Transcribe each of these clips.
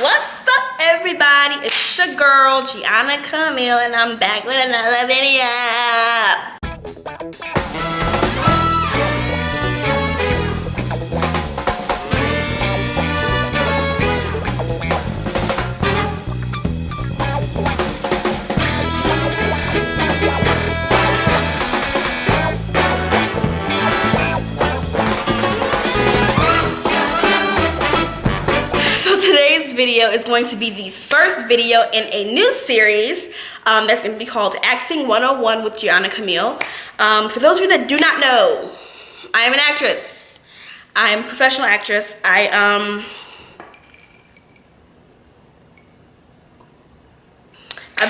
What's up, everybody? It's your girl Gianna Kamille, and I'm back with another video. Today's video is going to be the first video in a new series that's going to be called Acting 101 with Gianna Kamille. For those of you that do not know, I am an actress. I am a professional actress. I've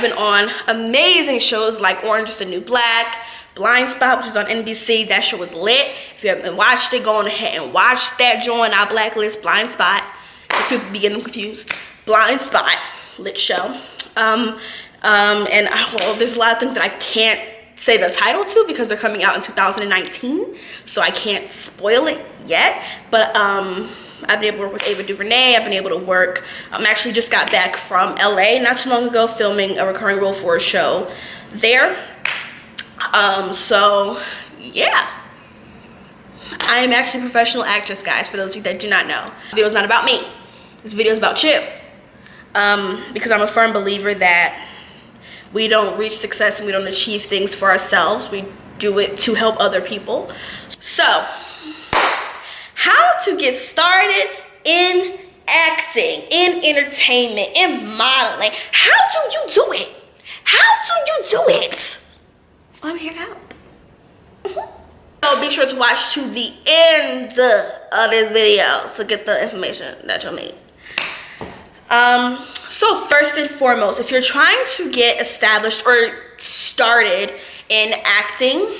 been on amazing shows like Orange is the New Black, Blind Spot, which is on NBC. That show was lit. If you haven't watched it, go on ahead and watch that. Join our blacklist, Blind Spot. People be getting confused. Blind Spot, lit show. Well, there's a lot of things that I can't say the title to because they're coming out in 2019, so I can't spoil it yet. But I've been able to work with Ava DuVernay. I've been able to work. Actually just got back from LA not too long ago, filming a recurring role for a show there. So yeah, I am actually a professional actress, guys. For those of you that do not know, the video is not about me. This video is about you, because I'm a firm believer that we don't reach success and we don't achieve things for ourselves. We do it to help other people. So, how to get started in acting, in entertainment, in modeling. How do you do it? How do you do it? I'm here to help. So be sure to watch to the end of this video to get the information that you'll need. So first and foremost, if you're trying to get established or started in acting,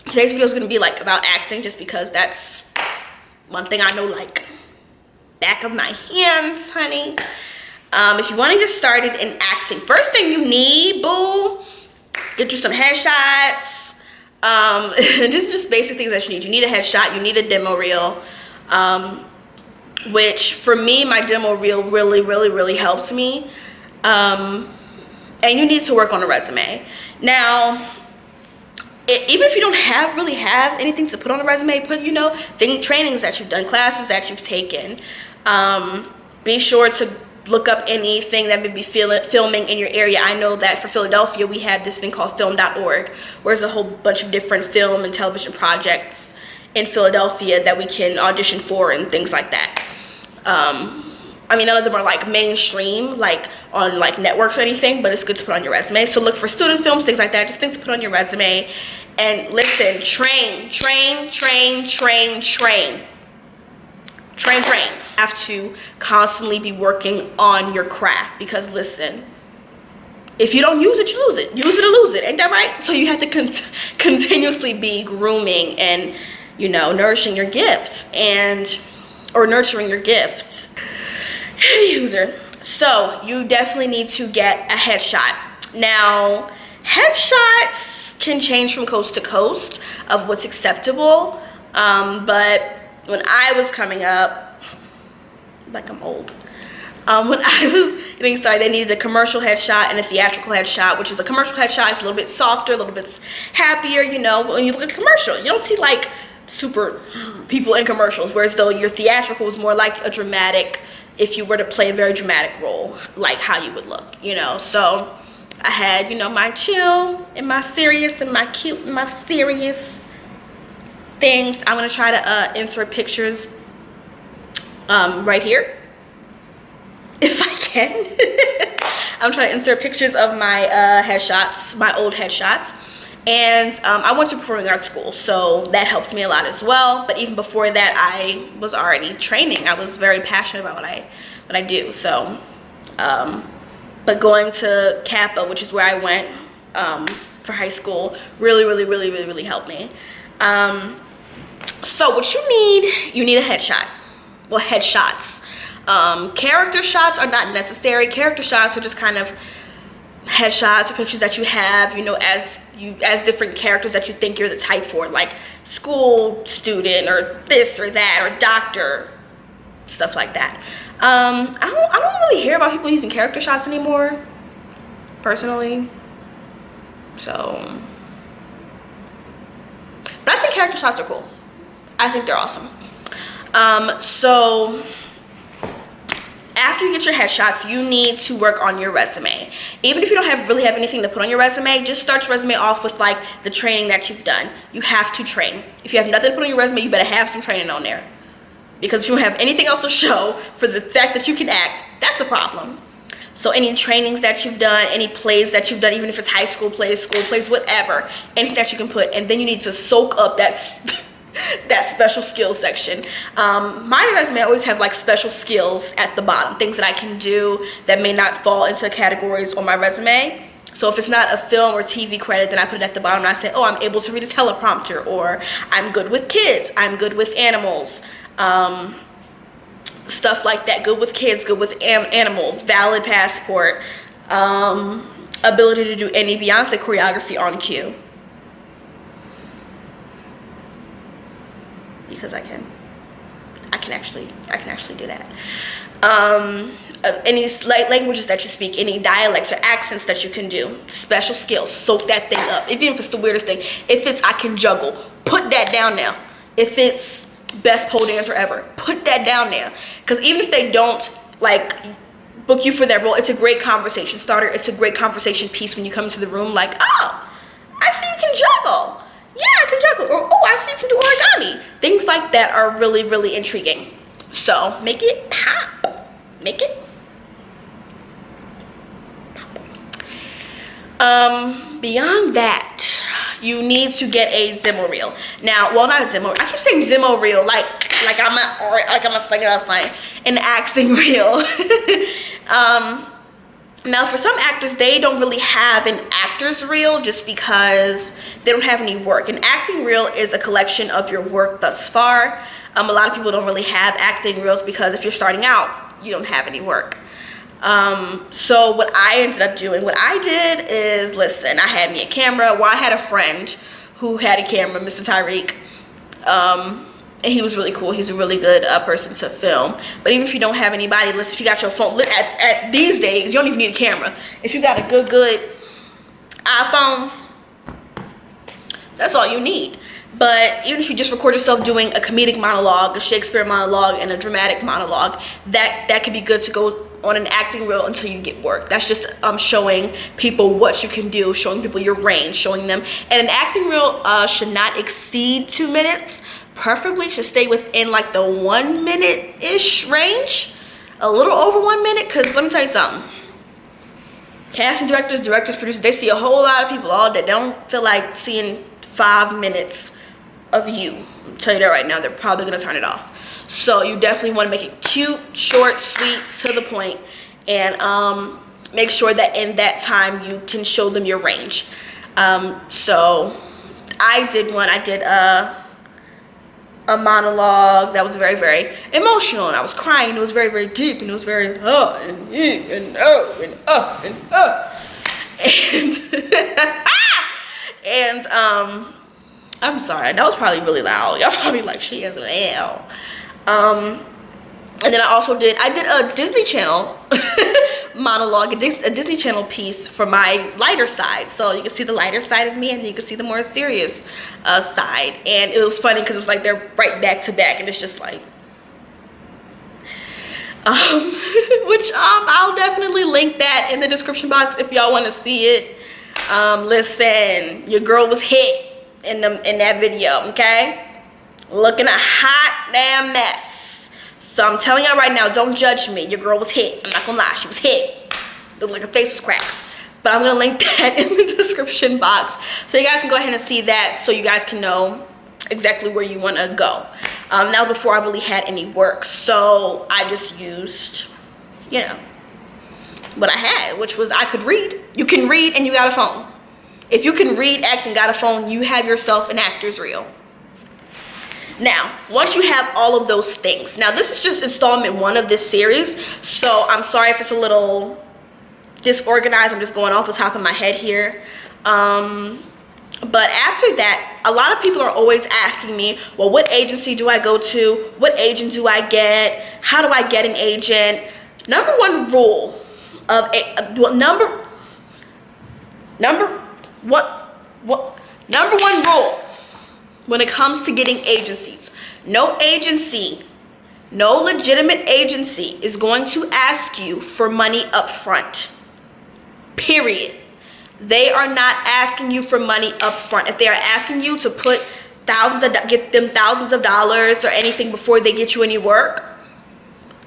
today's video is going to be like about acting, just because that's one thing I know like back of my hands, honey. If you want to get started in acting, first thing you need, boo, get you some headshots. Just basic things that you need. You need a headshot, you need a demo reel, which for me, my demo reel really helps me. And you need to work on a resume. Now, even if you don't really have anything to put on a resume, put, you know, trainings that you've done, classes that you've taken. Be sure to look up anything that may be filming in your area. I know that for Philadelphia, we had this thing called film.org, where there's a whole bunch of different film and television projects in Philadelphia that we can audition for and things like that. I mean, none of them are like mainstream, like on like networks or anything, but it's good to put on your resume. So look for student films, things like that, just things to put on your resume. And listen, train. Have to constantly be working on your craft, because listen, if you don't use it, you lose it. Use it or lose it, ain't that right? So you have to continuously be grooming and, you know, nourishing your gifts or nurturing your gifts. User. So you definitely need to get a headshot. Now, headshots can change from coast to coast of what's acceptable, but when I was coming up, like I'm old, when I was getting started, they needed a commercial headshot and a theatrical headshot, which is a commercial headshot is a little bit softer, a little bit happier, you know. When you look at a commercial, you don't see like super people in commercials, whereas though your theatrical is more like a dramatic, if you were to play a very dramatic role, like how you would look, you know. So I had, you know, my chill and my serious and my cute and my serious things. I'm gonna try to insert pictures right here if I can. I'm trying to insert pictures of my headshots, my old headshots. And I went to performing arts school, so that helped me a lot as well. But even before that, I was already training. I was very passionate about what I do. So but going to Kappa, which is where I went for high school, really helped me. So what you need a headshot. Well, headshots. Character shots are not necessary. Character shots are just kind of headshots or pictures that you have, you know, as different characters that you think you're the type for, like school student or this or that or doctor, stuff like that. I don't really hear about people using character shots anymore, personally. So, but I think character shots are cool. I think they're awesome. So after you get your headshots, you need to work on your resume. Even if you don't really have anything to put on your resume, just start your resume off with like the training that you've done. You have to train. If you have nothing to put on your resume, you better have some training on there. Because if you don't have anything else to show for the fact that you can act, that's a problem. So any trainings that you've done, any plays that you've done, even if it's high school plays, whatever, anything that you can put, and then you need to soak up that special skills section. My resume, I always have like special skills at the bottom, things that I can do that may not fall into categories on my resume. So if it's not a film or TV credit, then I put it at the bottom and I say, oh, I'm able to read a teleprompter, or I'm good with kids, I'm good with animals, stuff like that. Good with kids, good with animals, valid passport, ability to do any Beyonce choreography on cue. Because I can actually do that. Any languages that you speak, any dialects or accents that you can do, special skills, soak that thing up. Even if it's the weirdest thing, if it's I can juggle, put that down now. If it's best pole dancer ever, put that down there. Because even if they don't like book you for that role, it's a great conversation starter. It's a great conversation piece when you come into the room, like, oh, I see you can juggle. Yeah, I can juggle. Or, oh, I see you can do origami. Things like that are really, really intriguing. So make it pop. Make it pop. Beyond that, you need to get a demo reel. Now, well, not a demo. I keep saying demo reel like I'm a singer, an acting reel. Now, for some actors, they don't really have an actor's reel just because they don't have any work. An acting reel is a collection of your work thus far. A lot of people don't really have acting reels because if you're starting out, you don't have any work. So what I ended up doing, what I did is, listen, I had me a camera. Well, I had a friend who had a camera, Mr. Tyreek. And he was really cool. He's a really good person to film. But even if you don't have anybody, listen, if you got your phone, at these days, you don't even need a camera. If you got a good iPhone, that's all you need. But even if you just record yourself doing a comedic monologue, a Shakespeare monologue, and a dramatic monologue, that could be good to go on an acting reel until you get work. That's just showing people what you can do, showing people your range, showing them. And an acting reel should not exceed 2 minutes. Preferably should stay within like the 1 minute-ish range, a little over 1 minute, because let me tell you something. Casting directors, producers, they see a whole lot of people all day. They don't feel like seeing 5 minutes of you. I'll tell you that right now, they're probably gonna turn it off. So you definitely want to make it cute, short, sweet, to the point, and make sure that in that time you can show them your range. So I did one. I did a monologue that was very, very emotional, and I was crying. It was very, very deep, and it was very and I'm sorry, that was probably really loud. Y'all probably like, she is loud. And then I did a Disney Channel monologue, a Disney Channel piece for my lighter side. So you can see the lighter side of me, and you can see the more serious side. And it was funny because it was like they're right back to back, and it's just like, which I'll definitely link that in the description box if y'all want to see it. Listen, your girl was hit in that video, okay? Looking a hot damn mess. So I'm telling y'all right now, don't judge me. Your girl was hit. I'm not gonna lie, she was hit. Looked like her face was cracked. But I'm gonna link that in the description box, so you guys can go ahead and see that, so you guys can know exactly where you want to go. Now, before I really had any work, so I just used, you know, what I had, which was I could read. You can read and you got a phone. If you can read, act, and got a phone, you have yourself an actor's reel. Now, once you have all of those things, now this is just installment 1 of this series, so I'm sorry if it's a little disorganized. I'm just going off the top of my head here. But after that, a lot of people are always asking me, well, what agency do I go to? What agent do I get? How do I get an agent? Number one rule of number one rule when it comes to getting agencies: no agency, no legitimate agency is going to ask you for money up front. Period. They are not asking you for money up front. If they are asking you to put get them thousands of dollars or anything before they get you any work,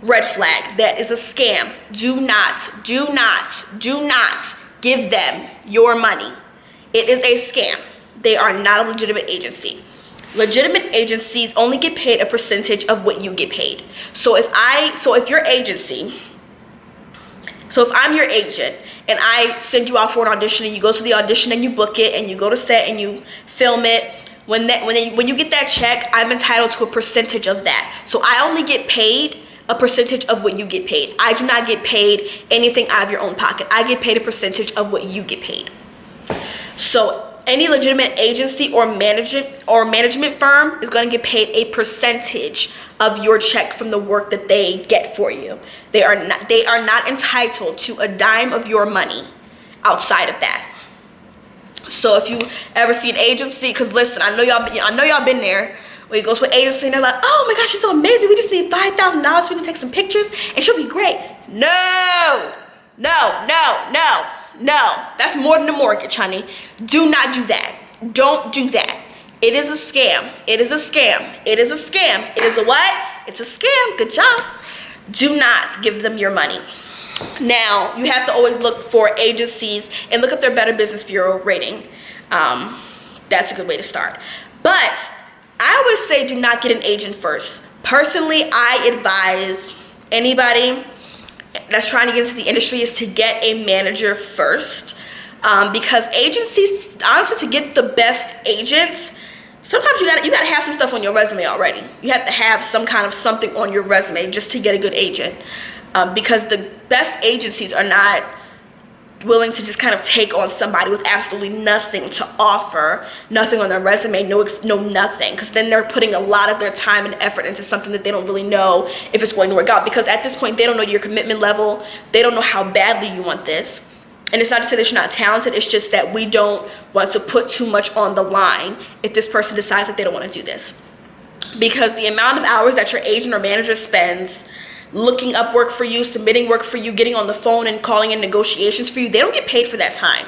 red flag. That is a scam. Do not give them your money. It is a scam. They are not a legitimate agency. Legitimate agencies only get paid a percentage of what you get paid. So if I'm your agent and I send you out for an audition and you go to the audition and you book it and you go to set and you film it, when you get that check, I'm entitled to a percentage of that. So I only get paid a percentage of what you get paid. I do not get paid anything out of your own pocket. I get paid a percentage of what you get paid. So any legitimate agency or management firm is going to get paid a percentage of your check from the work that they get for you. They are not entitled to a dime of your money outside of that. So if you ever see an agency, because listen, I know y'all been there, where you go to an agency and they're like, oh my gosh, she's so amazing, we just need $5,000 so we can take some pictures and she'll be great. No, that's more than a mortgage, honey. Do not do that. Don't do that. It is a scam. It is a scam. It is a scam. It is a what? It's a scam. Good job. Do not give them your money. Now, you have to always look for agencies and look up their Better Business Bureau rating. That's a good way to start. But I always say do not get an agent first. Personally, I advise anybody that's trying to get into the industry is to get a manager first, because agencies, honestly, to get the best agents, sometimes you gotta have some stuff on your resume already. You have to have some kind of something on your resume just to get a good agent, because the best agencies are not willing to just kind of take on somebody with absolutely nothing to offer, nothing on their resume, no nothing, because then they're putting a lot of their time and effort into something that they don't really know if it's going to work out, because at this point they don't know your commitment level, they don't know how badly you want this. And it's not to say that you're not talented, it's just that we don't want to put too much on the line if this person decides that they don't want to do this, because the amount of hours that your agent or manager spends looking up work for you, submitting work for you, getting on the phone and calling in negotiations for you, they don't get paid for that time.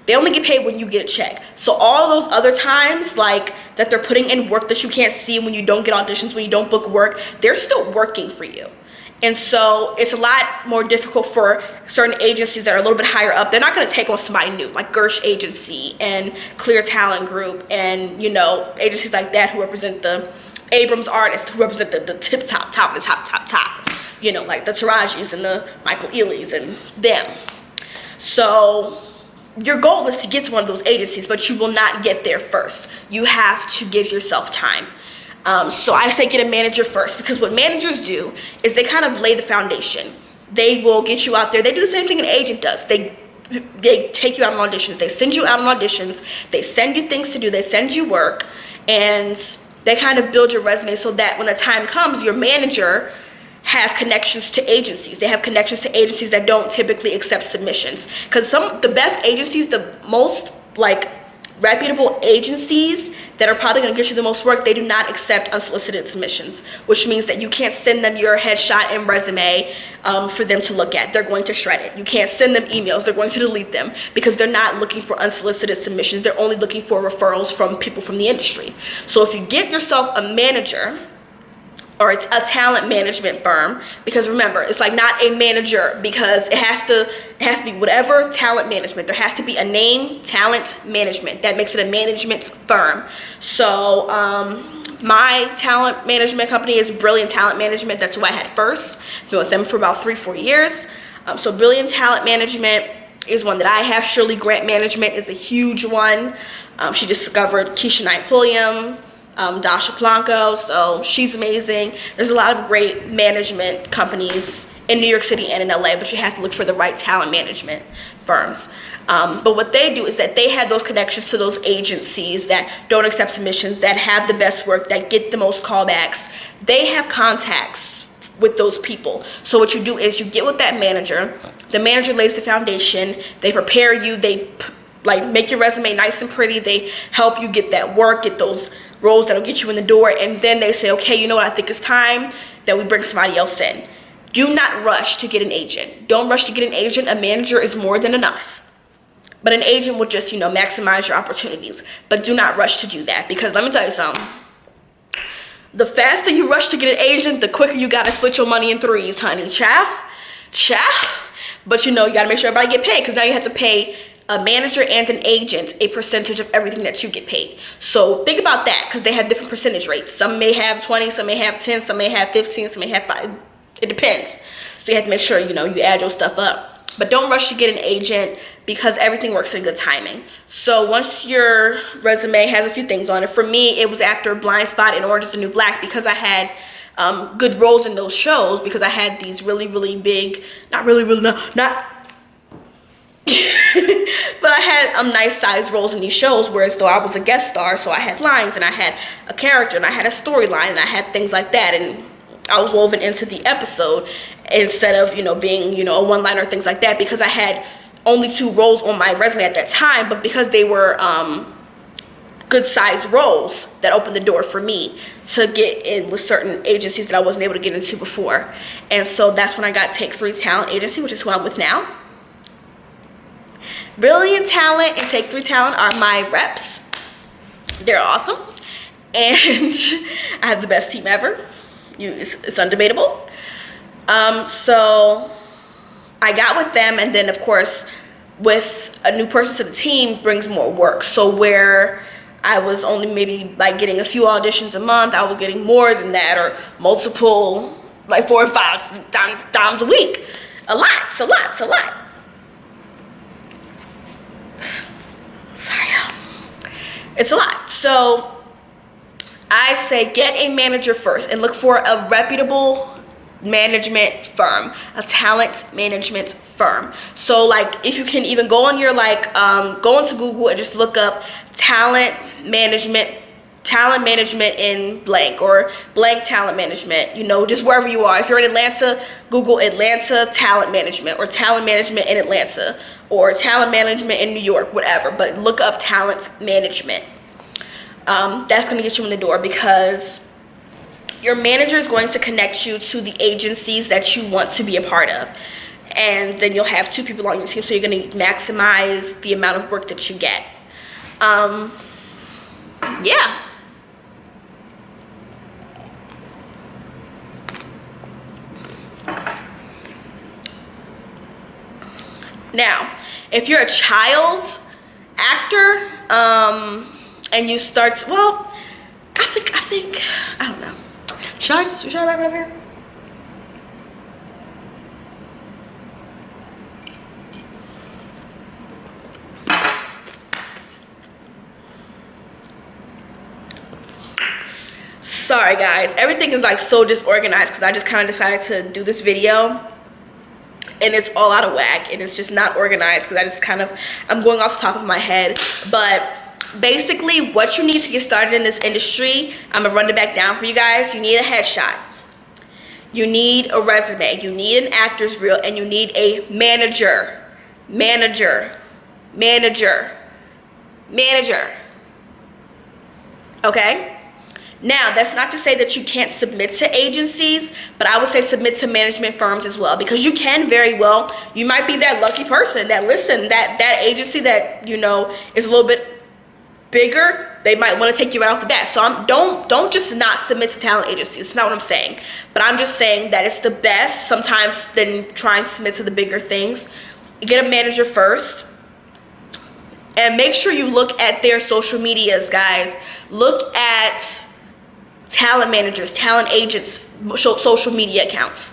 They only get paid when you get a check. So all those other times, like that they're putting in work that you can't see, when you don't get auditions, when you don't book work, they're still working for you. And so it's a lot more difficult for certain agencies that are a little bit higher up. They're not going to take on somebody new, like Gersh Agency and Clear Talent Group and, you know, agencies like that who represent the Abrams Artists, who represent the top, the top. You know, like the Tarajis and the Michael Ealy's and them. So your goal is to get to one of those agencies, but you will not get there first. You have to give yourself time. So I say get a manager first, because what managers do is they kind of lay the foundation. They will get you out there. They do the same thing an agent does. They take you out on auditions. They send you out on auditions. They send you things to do. They send you work, and they kind of build your resume so that when the time comes, your manager has connections to agencies. They have connections to agencies that don't typically accept submissions. Because the best agencies, the most like reputable agencies that are probably going to get you the most work, they do not accept unsolicited submissions, which means that you can't send them your headshot and resume for them to look at. They're going to shred it. You can't send them emails. They're going to delete them, because they're not looking for unsolicited submissions. They're only looking for referrals from people from the industry. So if you get yourself a manager, or it's a talent management firm, because remember, it's like not a manager, because it has to be whatever talent management. There has to be a name, talent management. That makes it a management firm. So my talent management company is Brilliant Talent Management. That's who I had first. Been with them for about 3-4 years. So Brilliant Talent Management is one that I have. Shirley Grant Management is a huge one. She discovered Keisha Knight Pulliam, Dasha Blanco, so she's amazing. There's a lot of great management companies in New York City and in LA, but you have to look for the right talent management firms. But what they do is that they have those connections to those agencies that don't accept submissions, that have the best work, that get the most callbacks. They have contacts with those people. So what you do is you get with that manager. The manager lays the foundation. They prepare you. They like make your resume nice and pretty. They help you get that work, get those roles that'll get you in the door. And then they say, okay, you know what? I think it's time that we bring somebody else in. Do not rush to get an agent. Don't rush to get an agent. A manager is more than enough. But an agent will just, maximize your opportunities. But do not rush to do that, because let me tell you something. The faster you rush to get an agent, the quicker you gotta split your money in threes, honey. Ciao. But you gotta make sure everybody get paid, because now you have to pay a manager and an agent a percentage of everything that you get paid. So think about that, because they have different percentage rates. Some may have 20, some may have 10, some may have 15, some may have 5. It depends. So you have to make sure, you add your stuff up. But don't rush to get an agent, because everything works in good timing. So once your resume has a few things on it, for me, it was after Blind Spot and Orange is the New Black, because I had good roles in those shows, because I had these really, really big, not but I had nice sized roles in these shows, whereas though I was a guest star, so I had lines and I had a character and I had a storyline and I had things like that, and I was woven into the episode instead of being a one-liner, things like that, because I had only 2 roles on my resume at that time, but because they were good sized roles, that opened the door for me to get in with certain agencies that I wasn't able to get into before. And so that's when I got Take 3 Talent Agency, which is who I'm with now. Brilliant Talent and Take 3 Talent are my reps. They're awesome, and I have the best team ever. It's undebatable. So I got with them, and then of course with a new person to the team brings more work. So where I was only maybe like getting a few auditions a month, I was getting more than that, or multiple, like 4 or 5 times a week. A lot. Sorry, it's a lot. So I say get a manager first and look for a reputable management firm, a talent management firm. So like if you can even go on your go into Google and just look up talent management in blank, or blank talent management, just wherever you are. If you're in Atlanta, Google Atlanta talent management, or talent management in Atlanta, or talent management in New York, whatever, but look up talent management. That's going to get you in the door, because your manager is going to connect you to the agencies that you want to be a part of, and then you'll have 2 people on your team, so you're going to maximize the amount of work that you get. Yeah. Now, if you're a child actor, and you start, well, I think, I don't know. Should I wrap it up here? Sorry guys, everything is like so disorganized, because I just kind of decided to do this video and it's all out of whack, and it's just not organized, because I'm going off the top of my head. But basically what you need to get started in this industry, I'm gonna run it back down for you guys. You need a headshot, you need a resume, you need an actor's reel, and you need a manager. Okay? Now, that's not to say that you can't submit to agencies, but I would say submit to management firms as well, because you can very well, you might be that lucky person that, listen, that agency that, is a little bit bigger, they might want to take you right off the bat. So don't just not submit to talent agencies. It's not what I'm saying, but I'm just saying that it's the best sometimes than trying to submit to the bigger things. Get a manager first, and make sure you look at their social medias, guys. Look at talent managers, talent agents' social media accounts,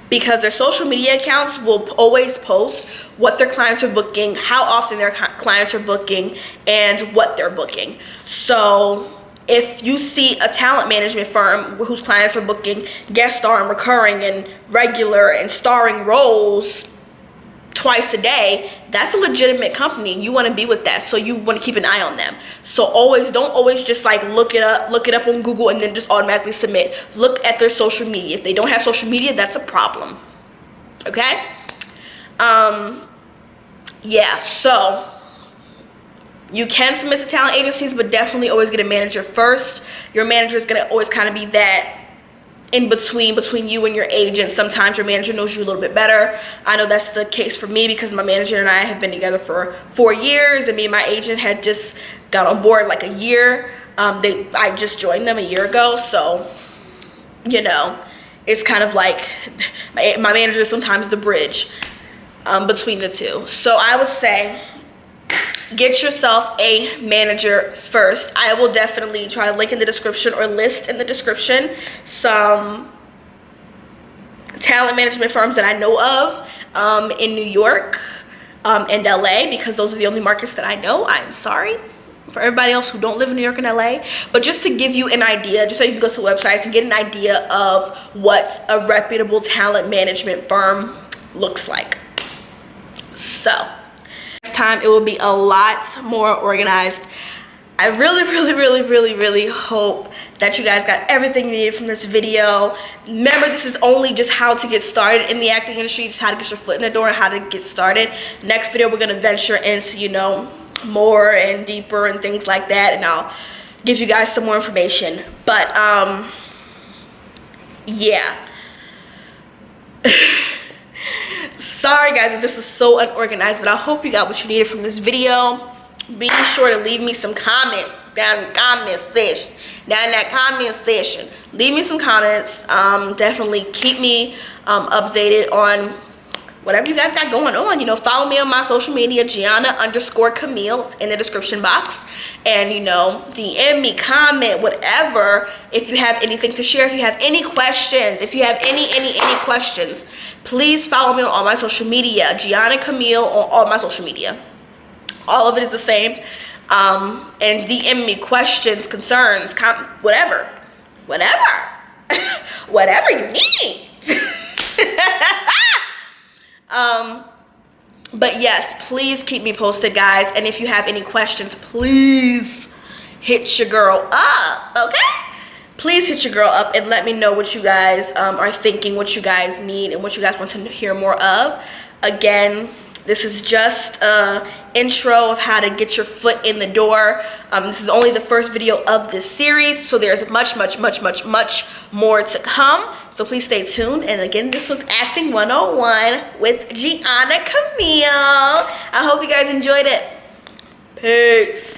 because their social media accounts will always post what their clients are booking, how often their clients are booking, and what they're booking. So if you see a talent management firm whose clients are booking guest star and recurring and regular and starring roles twice a day, that's a legitimate company. You want to be with that, so you want to keep an eye on them. So don't always just like look it up on Google and then just automatically submit. Look at their social media. If they don't have social media, that's a problem. Okay? Yeah, so you can submit to talent agencies, but definitely always get a manager first. Your manager is going to always kind of be that in between you and your agent. Sometimes your manager knows you a little bit better. I know that's the case for me because my manager and I have been together for 4 years, and me and my agent had just got on board like a year. I just joined them a year ago, so you know, it's kind of like my manager is sometimes the bridge between the two. So I would say get yourself a manager first. I will definitely try to link in the description or list in the description some talent management firms that I know of in New York and LA, because those are the only markets that I know. I'm sorry for everybody else who don't live in New York and LA, but just to give you an idea, just so you can go to websites and get an idea of what a reputable talent management firm looks like. So next time it will be a lot more organized. I really hope that you guys got everything you needed from this video. Remember, this is only just how to get started in the acting industry, just how to get your foot in the door and how to get started. Next video, we're gonna venture into, you know, more and deeper and things like that, and I'll give you guys some more information. But yeah. Sorry guys if this was so unorganized, but I hope you got what you needed from this video. Be sure to leave me some comments down in the comment section. Leave me some comments. Definitely keep me updated on whatever you guys got going on. You know, follow me on my social media, Gianna_Kamille. It's in the description box. And, you know, DM me, comment, whatever. If you have anything to share, if you have any questions, if you have any questions, please follow me on all my social media, Gianna Kamille on all my social media. All of it is the same. And DM me questions, concerns, whatever. Whatever you need. But yes, please keep me posted, guys. And if you have any questions, please hit your girl up, okay? Please hit your girl up and let me know what you guys are thinking, what you guys need, and what you guys want to hear more of. Again, this is just an intro of how to get your foot in the door. This is only the first video of this series, so there's much more to come. So please stay tuned. And again, this was Acting 101 with Gianna Kamille. I hope you guys enjoyed it. Peace.